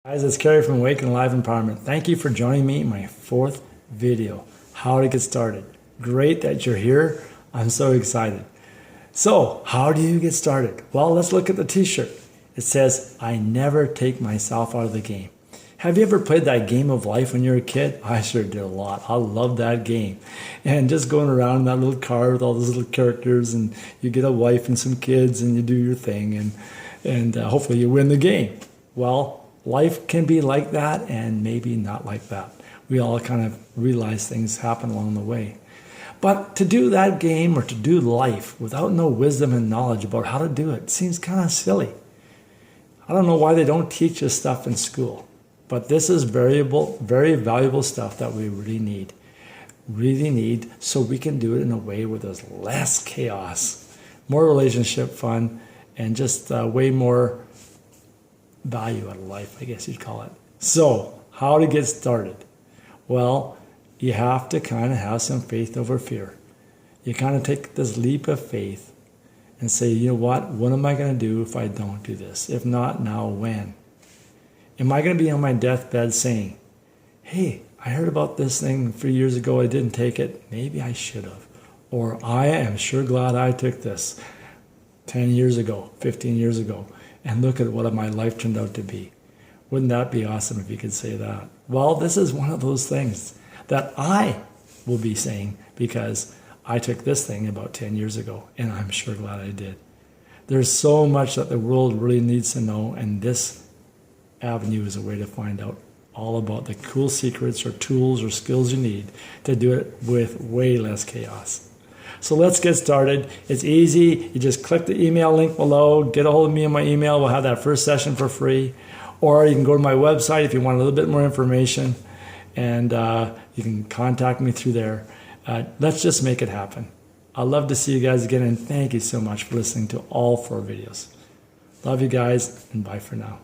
Guys, it's Kerry from Awaken Live Empowerment. Thank you for joining me in my fourth video, how to get started. Great that you're here. I'm so excited. So, how do you get started? Well, let's look at the t-shirt. It says, I never take myself out of the game. Have you ever played that game of life when you were a kid? I sure did a lot. I love that game. And just going around in that little car with all those little characters, and you get a wife and some kids and you do your thing, and hopefully you win the game. Well, life can be like that and maybe not like that. We all kind of realize things happen along the way. But to do that game or to do life without no wisdom and knowledge about how to do it seems kind of silly. I don't know why they don't teach us stuff in school, but this is very valuable stuff that we really need so we can do it in a way where there's less chaos, more relationship fun, and just way more value out of life, I guess you'd call it. So, how to get started? Well, you have to kind of have some faith over fear. You kind of take this leap of faith and say, you know what am I going to do if I don't do this? If not now, when? Am I going to be on my deathbed saying, hey, I heard about this thing 3 years ago, I didn't take it, maybe I should have. Or I am sure glad I took this 10 years ago, 15 years ago. And look at what my life turned out to be. Wouldn't that be awesome if you could say that? Well, this is one of those things that I will be saying because I took this thing about 10 years ago, and I'm sure glad I did. There's so much that the world really needs to know, and this avenue is a way to find out all about the cool secrets or tools or skills you need to do it with way less chaos. So let's get started. It's easy. You just click the email link below, get a hold of me on my email. We'll have that first session for free. Or you can go to my website if you want a little bit more information, and you can contact me through there. Let's just make it happen. I'd love to see you guys again, and thank you so much for listening to all 4 videos. Love you guys, and bye for now.